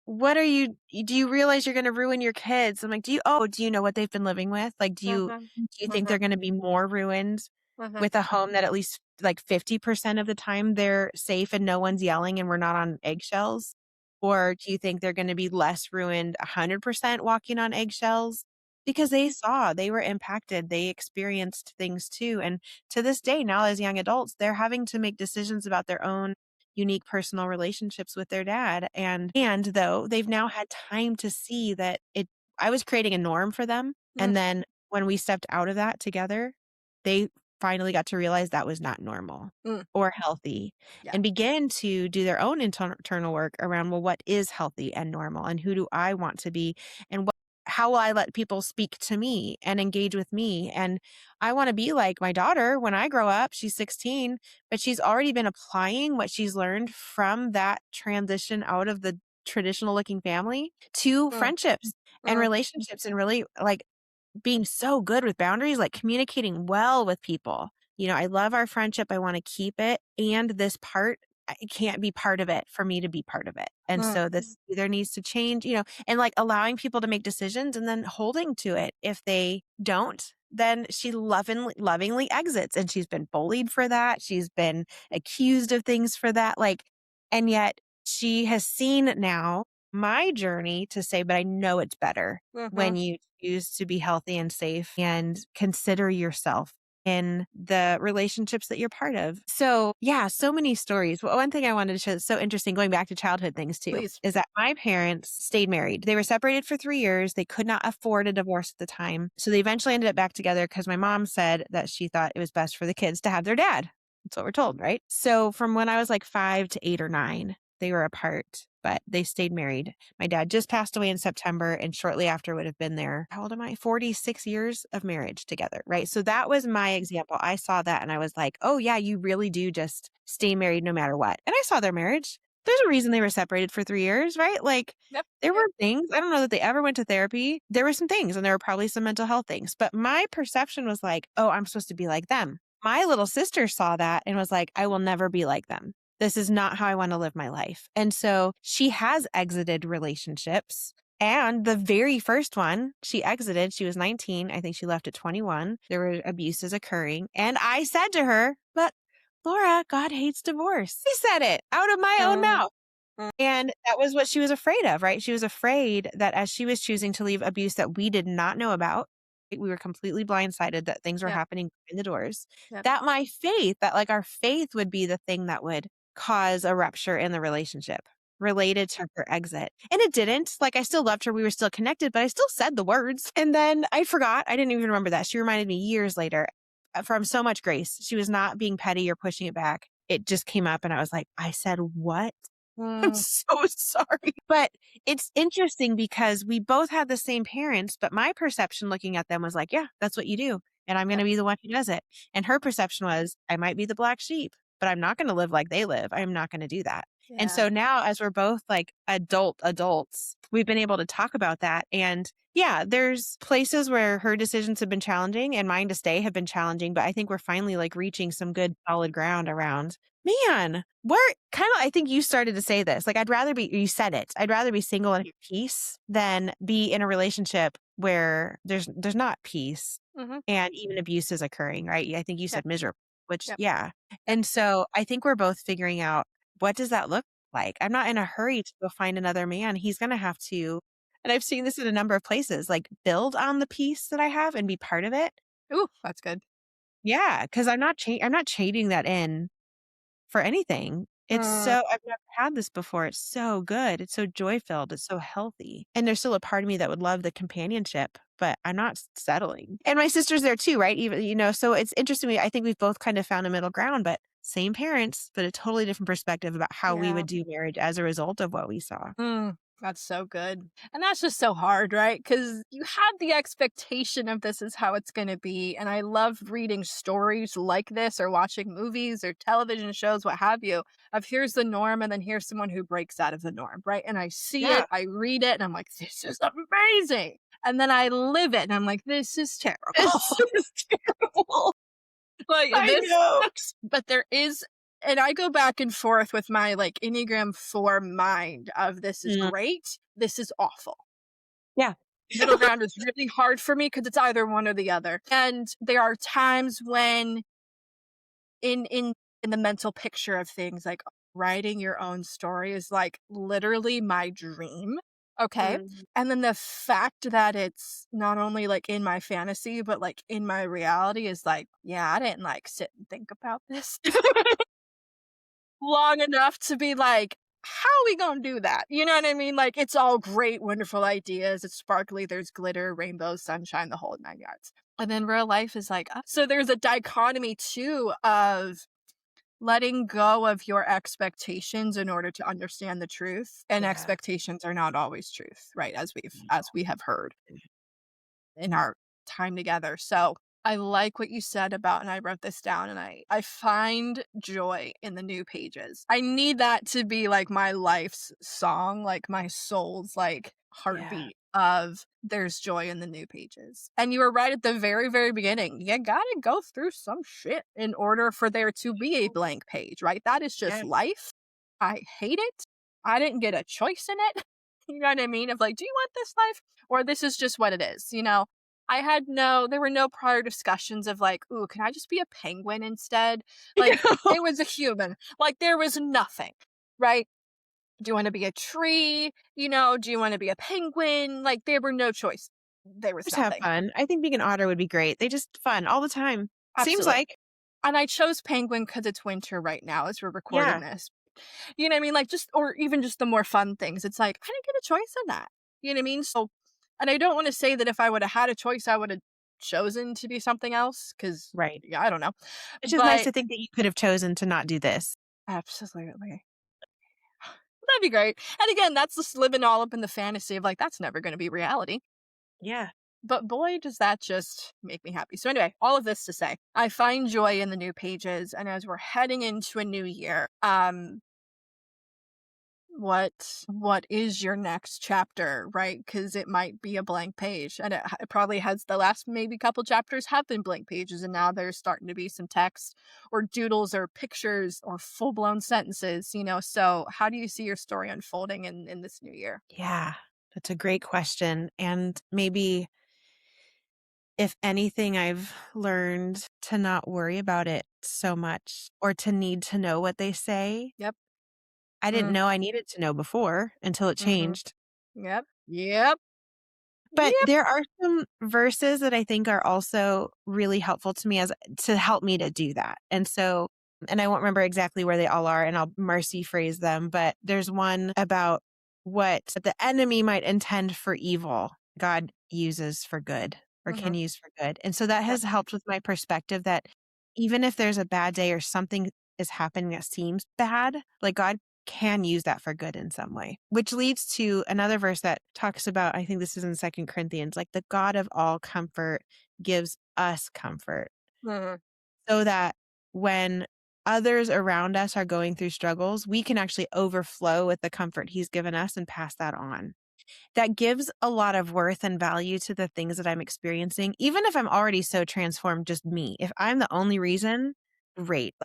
Speaker 2: do you realize you're going to ruin your kids? I'm like, do you know what they've been living with? Like, do you think they're going to be more ruined with a home that at least like 50% of the time they're safe and no one's yelling and we're not on eggshells? Or do you think they're going to be less ruined 100% walking on eggshells? Because they were impacted, they experienced things too. And to this day, now as young adults, they're having to make decisions about their own unique personal relationships with their dad. And though they've now had time to see that I was creating a norm for them. And then when we stepped out of that together, they finally got to realize that was not normal or healthy and begin to do their own internal work around, well, what is healthy and normal and who do I want to be and how will I let people speak to me and engage with me? And I want to be like my daughter when I grow up. She's 16, but she's already been applying what she's learned from that transition out of the traditional looking family to friendships and relationships and really like being so good with boundaries, like communicating well with people. I love our friendship. I want to keep it. And this part, it can't be part of it for me to be part of it. And so this either needs to change, and like allowing people to make decisions and then holding to it. If they don't, then she lovingly exits. And she's been bullied for that. She's been accused of things for that. And yet she has seen now my journey to say, but I know it's better when you choose to be healthy and safe and consider yourself in the relationships that you're part of. So yeah, so many stories. Well, one thing I wanted to share that's so interesting, going back to childhood things too, is that my parents stayed married. They were separated for 3 years. They could not afford a divorce at the time. So they eventually ended up back together because my mom said that she thought it was best for the kids to have their dad. That's what we're told, right? So from when I was like 5 to 8 or 9, they were apart, but they stayed married. My dad just passed away in September, and shortly after would have been their, how old am I? 46 years of marriage together, right? So that was my example. I saw that and I was like, oh yeah, you really do just stay married no matter what. And I saw their marriage. There's a reason they were separated for 3 years, right? Like there were things, I don't know that they ever went to therapy. There were some things and there were probably some mental health things, but my perception was like, oh, I'm supposed to be like them. My little sister saw that and was like, I will never be like them. This is not how I want to live my life. And so she has exited relationships. And the very first one she exited, she was 19. I think she left at 21. There were abuses occurring. And I said to her, but Laura, God hates divorce. I said it out of my own mouth. And that was what she was afraid of, right? She was afraid that as she was choosing to leave abuse that we did not know about, we were completely blindsided that things were happening behind the doors, that like our faith would be the thing that would cause a rupture in the relationship related to her exit. And it didn't. Like, I still loved her. We were still connected, but I still said the words. And then I forgot. I didn't even remember that. She reminded me years later from so much grace. She was not being petty or pushing it back. It just came up and I was like, I said, what? I'm so sorry. But it's interesting because we both had the same parents, but my perception looking at them was like, yeah, that's what you do. And I'm going to be the one who does it. And her perception was, I might be the black sheep, but I'm not going to live like they live. I'm not going to do that. Yeah. And so now as we're both like adults, we've been able to talk about that. And yeah, there's places where her decisions have been challenging and mine to stay have been challenging, but I think we're finally like reaching some good solid ground around, man, we're kind of, I think you started to say this, like, you said it, I'd rather be single and have peace than be in a relationship where there's not peace and even abuse is occurring, right? I think you said miserable, which, yeah. And so I think we're both figuring out, what does that look like? I'm not in a hurry to go find another man. He's going to have to, and I've seen this in a number of places, like build on the peace that I have and be part of it.
Speaker 3: Ooh, that's good.
Speaker 2: Yeah. Cause I'm not trading that in for anything. It's so, I've never had this before. It's so good. It's so joy filled. It's so healthy. And there's still a part of me that would love the companionship, but I'm not settling. And my sister's there too, right? Even, so it's interesting. I think we've both kind of found a middle ground, but same parents, but a totally different perspective about how we would do marriage as a result of what we saw.
Speaker 3: That's so good. And that's just so hard, right? Because you have the expectation of this is how it's going to be. And I love reading stories like this or watching movies or television shows, what have you, of here's the norm and then here's someone who breaks out of the norm, right? And I see it, I read it, and I'm like, this is amazing. And then I live it and I'm like, this is terrible.
Speaker 2: This is terrible.
Speaker 3: Like,
Speaker 2: I know.
Speaker 3: But there is And I go back and forth with my like Enneagram 4 mind of this is
Speaker 2: Mm,
Speaker 3: great, this is awful.
Speaker 2: yeah.
Speaker 3: Middle ground is really hard for me because it's either one or the other. And there are times when in the mental picture of things, like, writing your own story is, like, literally my dream, okay?
Speaker 2: Mm.
Speaker 3: And then the fact that it's not only, like, in my fantasy, but, like, in my reality is like, yeah, I didn't, like, sit and think about this long enough to be like, "How are we gonna do that?" You know what I mean? Like, it's all great, wonderful ideas, it's sparkly, there's glitter, rainbows, sunshine, the whole 9 yards. And then real life is like, so there's a dichotomy too of letting go of your expectations in order to understand the truth, and
Speaker 2: Yeah.
Speaker 3: expectations are not always truth, right? As we have heard in our time together. So I like what you said about, and I wrote this down, and I find joy in the new pages. I need that to be like my life's song, like my soul's like
Speaker 2: Yeah.
Speaker 3: heartbeat of there's joy in the new pages. And you were right at the very, very beginning. You gotta go through some shit in order for there to be a blank page, right? That is just
Speaker 2: Yeah.
Speaker 3: life. I hate it. I didn't get a choice in it. You know what I mean? Of like, do you want this life? Or this is just what it is, you know? There were no prior discussions of like, "Ooh, can I just be a penguin instead?" Like, it was a human. Like, there was nothing, right? Do you wanna be a tree? You know, do you wanna be a penguin? Like, there were no choice. There was
Speaker 2: Just have
Speaker 3: nothing.
Speaker 2: fun. I think being an otter would be great. They just fun all the time. Seems
Speaker 3: Absolutely.
Speaker 2: like.
Speaker 3: And I chose penguin because it's winter right now as we're recording
Speaker 2: Yeah.
Speaker 3: this. You know what I mean? Like, just or even just the more fun things. It's like, I didn't get a choice in that. You know what I mean? So and I don't wanna say that if I woulda had a choice, I would have chosen to be something else because
Speaker 2: Right.
Speaker 3: yeah, I don't know.
Speaker 2: It's just nice
Speaker 3: But
Speaker 2: to think that you could have chosen to not do this.
Speaker 3: absolutely. That'd be great. And again, that's just living all up in the fantasy of like, that's never gonna be reality.
Speaker 2: Yeah.
Speaker 3: But boy, does that just make me happy. So anyway, all of this to say, I find joy in the new pages. And as we're heading into a new year, what is your next chapter, right? Because it might be a blank page, and it probably has the last maybe couple chapters have been blank pages, and now there's starting to be some text or doodles or pictures or full-blown sentences, you know? So how do you see your story unfolding in this new year?
Speaker 2: Yeah. That's a great question. And maybe if anything, I've learned to not worry about it so much or to need to know what they say.
Speaker 3: Yep.
Speaker 2: I didn't
Speaker 3: Mm,
Speaker 2: know I needed to know before until it
Speaker 3: mhm.
Speaker 2: changed.
Speaker 3: Yep. Yep.
Speaker 2: But
Speaker 3: Yep.
Speaker 2: there are some verses that I think are also really helpful to me as to help me to do that. And I won't remember exactly where they all are and I'll mercy phrase them, but there's one about what the enemy might intend for evil, God uses for good or can
Speaker 3: Mhm.
Speaker 2: use for good. And so that
Speaker 3: Yep.
Speaker 2: has helped with my perspective that even if there's a bad day or something is happening that seems bad, like God can use that for good in some way, which leads to another verse that talks about, I think this is in Second Corinthians, like the God of all comfort gives us comfort
Speaker 3: Mhm.
Speaker 2: so that when others around us are going through struggles, we can actually overflow with the comfort he's given us and pass that on. That gives a lot of worth and value to the things that I'm experiencing, even if I'm already so transformed, just me. If I'm the only reason, great.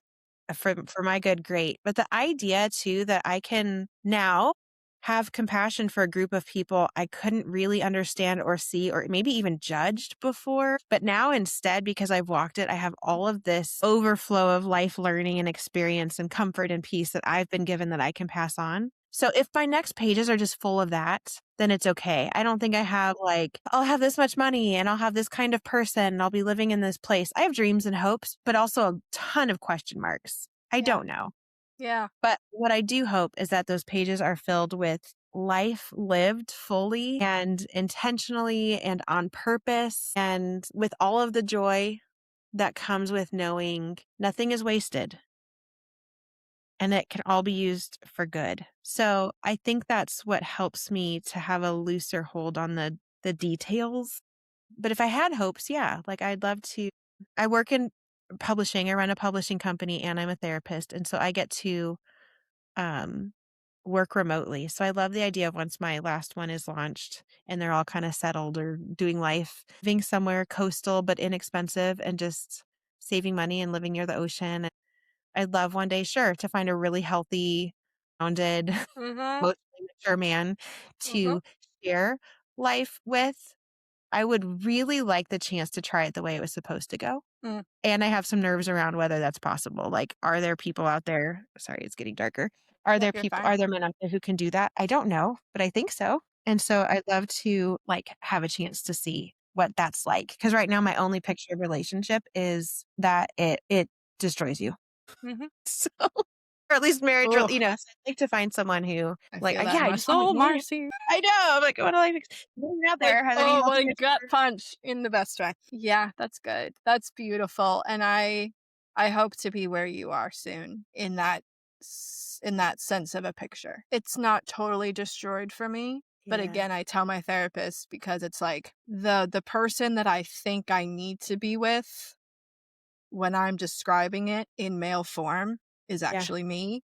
Speaker 2: For my good, great. But the idea too that I can now have compassion for a group of people I couldn't really understand or see or maybe even judged before. But now instead, because I've walked it, I have all of this overflow of life learning and experience and comfort and peace that I've been given that I can pass on. So if my next pages are just full of that, then it's okay. I don't think I have like, I'll have this much money and I'll have this kind of person and I'll be living in this place. I have dreams and hopes, but also a ton of question marks. I
Speaker 3: Yeah.
Speaker 2: don't know.
Speaker 3: Yeah.
Speaker 2: But what I do hope is that those pages are filled with life lived fully and intentionally and on purpose and with all of the joy that comes with knowing nothing is wasted and it can all be used for good. So I think that's what helps me to have a looser hold on the details. But if I had hopes, yeah, like I'd love to. I work in publishing. I run a publishing company and I'm a therapist. And so I get to um work remotely. So I love the idea of once my last one is launched and they're all kind of settled or doing life, living somewhere coastal but inexpensive and just saving money and living near the ocean I'd love one day, sure, to find a really healthy, rounded,
Speaker 3: Mhm.
Speaker 2: emotionally mature man
Speaker 3: Mhm.
Speaker 2: to share life with. I would really like the chance to try it the way it was supposed to go.
Speaker 3: Mm.
Speaker 2: And I have some nerves around whether that's possible. Like, are there people out there? Sorry, it's getting darker. Are
Speaker 3: Nope,
Speaker 2: there
Speaker 3: you're
Speaker 2: people,
Speaker 3: fine.
Speaker 2: are there men out there who can do that? I don't know, but I think so. And so I'd love to like have a chance to see what that's like. Cause right now my only picture of relationship is that it destroys you.
Speaker 3: Mhm.
Speaker 2: So, or at least marriage,
Speaker 3: Ugh,
Speaker 2: so I'd like to find someone who
Speaker 3: I
Speaker 2: like,
Speaker 3: feel that
Speaker 2: yeah,
Speaker 3: in
Speaker 2: I
Speaker 3: my
Speaker 2: just want
Speaker 3: soul,
Speaker 2: to, yeah,
Speaker 3: Marcy.
Speaker 2: I know. I'm like, what do I fix? Anyone out
Speaker 3: Like,
Speaker 2: there has any
Speaker 3: oh,
Speaker 2: healthy
Speaker 3: my gut
Speaker 2: picture?
Speaker 3: punch in the best way. Yeah, that's good. That's beautiful, and I hope to be where you are soon in that sense of a picture. It's not totally destroyed for me, but
Speaker 2: Yeah.
Speaker 3: again, I tell my therapist because it's like the person that I think I need to be with when I'm describing it in male form is
Speaker 2: Yeah.
Speaker 3: actually me,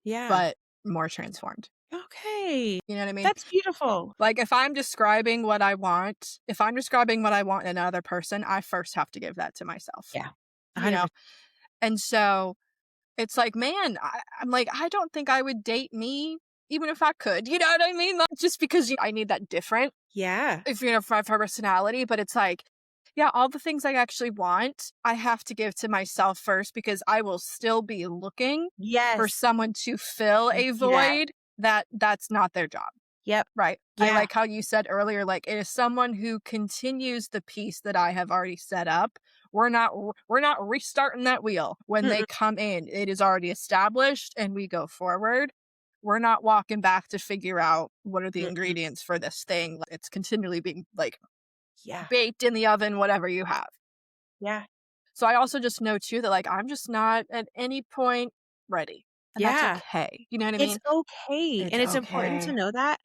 Speaker 2: Yeah.
Speaker 3: but more transformed.
Speaker 2: Okay.
Speaker 3: You know what I mean?
Speaker 2: That's beautiful.
Speaker 3: Like, if I'm describing what I want in another person, I first have to give that to myself,
Speaker 2: Yeah.
Speaker 3: you know?
Speaker 2: 100%.
Speaker 3: And so it's like, man, I'm like, I don't think I would date me even if I could. You know what I mean? Like, just because I need that different,
Speaker 2: Yeah.
Speaker 3: if you know, for my personality. But it's like, yeah, all the things I actually want, I have to give to myself first because I will still be looking for
Speaker 2: Yes.
Speaker 3: someone to fill a
Speaker 2: Yes.
Speaker 3: void that's not their job.
Speaker 2: Yep.
Speaker 3: Right. I
Speaker 2: Yeah.
Speaker 3: like how you said earlier, like it is someone who continues the piece that I have already set up. We're not restarting that wheel when they
Speaker 2: Mm-mm.
Speaker 3: come in. It is already established and we go forward. We're not walking back to figure out what are the
Speaker 2: Mm-mm.
Speaker 3: ingredients for this thing. Like, it's continually being like
Speaker 2: Yeah.
Speaker 3: baked in the oven, whatever you have.
Speaker 2: Yeah.
Speaker 3: So I also just know too that like I'm just not at any point ready. And that's
Speaker 2: Yeah.
Speaker 3: okay. You know what I
Speaker 2: It's
Speaker 3: mean?
Speaker 2: okay.
Speaker 3: It's
Speaker 2: And it's important to
Speaker 3: okay.
Speaker 2: know that.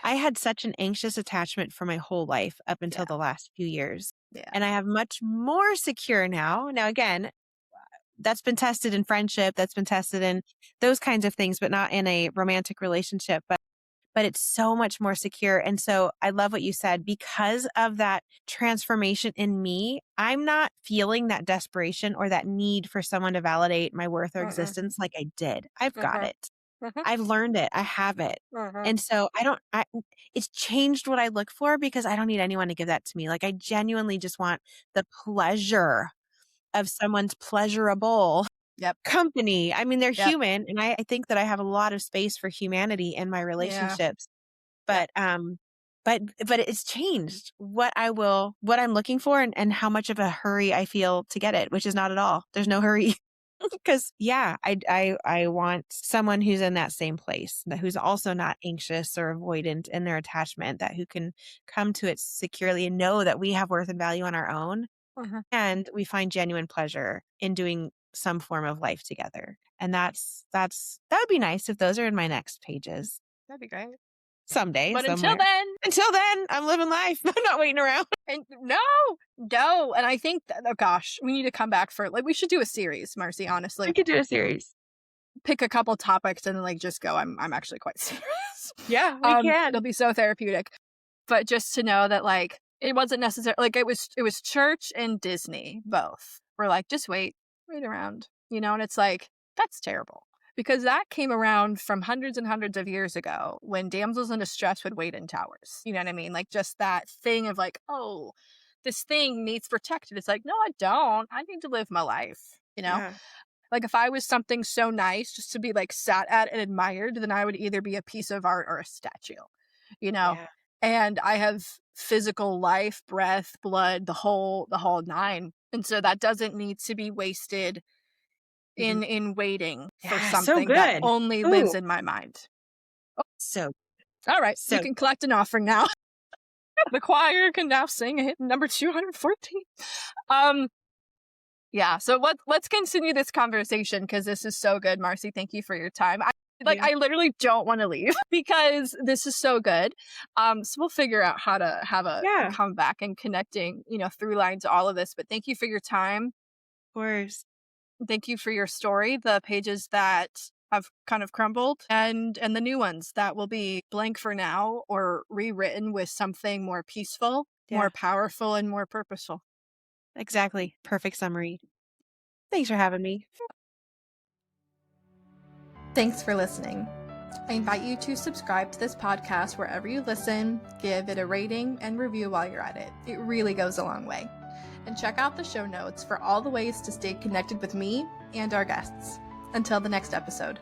Speaker 2: I
Speaker 3: Yes.
Speaker 2: had such an anxious attachment for my whole life up
Speaker 3: Yeah.
Speaker 2: until the last few years.
Speaker 3: Yeah.
Speaker 2: And I have much more secure now. Now, again, that's been tested in friendship, that's been tested in those kinds of things, but not in a romantic relationship. But it's so much more secure. And so I love what you said. Because of that transformation in me, I'm not feeling that desperation or that need for someone to validate my worth or
Speaker 3: Mm-mm.
Speaker 2: existence like I did. I've got
Speaker 3: Mhm.
Speaker 2: it.
Speaker 3: Mhm.
Speaker 2: I've learned it. I have it.
Speaker 3: Mhm.
Speaker 2: And so it's changed what I look for because I don't need anyone to give that to me. Like I genuinely just want the pleasure of someone's pleasurable
Speaker 3: Yep.
Speaker 2: company. I mean, they're
Speaker 3: Yep.
Speaker 2: human. And I think that I have a lot of space for humanity in my
Speaker 3: Yeah.
Speaker 2: relationships.
Speaker 3: Yep.
Speaker 2: But it's changed what I'm looking for and how much of a hurry I feel to get it, which is not at all. There's no hurry. Because yeah, I want someone who's in that same place, that who's also not anxious or avoidant in their attachment, that who can come to it securely and know that we have worth and value on our own,
Speaker 3: Mhm.
Speaker 2: and we find genuine pleasure in doing some form of life together. And that would be nice if those are in my next pages
Speaker 3: That'd be great.
Speaker 2: someday,
Speaker 3: But until
Speaker 2: somewhere.
Speaker 3: then,
Speaker 2: Until then, I'm living life. I'm not waiting around.
Speaker 3: and no, and I think that, oh gosh, we need to come back for like we should do a series, Marcy.
Speaker 2: We
Speaker 3: Honestly,
Speaker 2: could do a series.
Speaker 3: pick a couple topics and then like just go. I'm actually quite serious.
Speaker 2: Yeah, we can.
Speaker 3: It'll be so therapeutic. But just to know that like it wasn't necessary. Like it was church and Disney both. We're like just wait around, and it's like that's terrible. Because that came around from hundreds and hundreds of years ago when damsels in distress would wait in towers. You know what I mean? Like just that thing of like, oh, this thing needs protected. It's like, no, I don't. I need to live my life.
Speaker 2: Yeah.
Speaker 3: Like if I was something so nice just to be like sat at and admired, then I would either be a piece of art or a statue, you know?
Speaker 2: Yeah.
Speaker 3: And I have physical life, breath, blood, the whole nine. And so that doesn't need to be wasted
Speaker 2: Mhm.
Speaker 3: in waiting for
Speaker 2: Yeah, so
Speaker 3: something that
Speaker 2: good.
Speaker 3: only
Speaker 2: Ooh,
Speaker 3: lives in my mind.
Speaker 2: so
Speaker 3: All right, you
Speaker 2: so
Speaker 3: can collect an offering now. The choir can now sing hit number 214. Um Yeah, so let's continue this conversation because this is so good, Marcy. Thank you for your time.
Speaker 2: you.
Speaker 3: I literally don't want to leave because this is so good. So we'll figure out how to have a
Speaker 2: Yeah, of
Speaker 3: comeback and connecting, through lines to all of this. But thank you for your time.
Speaker 2: course.
Speaker 3: Thank you for your story, the pages that have kind of crumbled and the new ones that will be blank for now or rewritten with something more peaceful, more
Speaker 2: Yeah,
Speaker 3: powerful, and more purposeful.
Speaker 2: exactly. Perfect summary. Thanks for having me.
Speaker 1: Thanks for listening. I invite you to subscribe to this podcast wherever you listen, give it a rating, and review while you're at it. It really goes a long way. And check out the show notes for all the ways to stay connected with me and our guests. Until the next episode.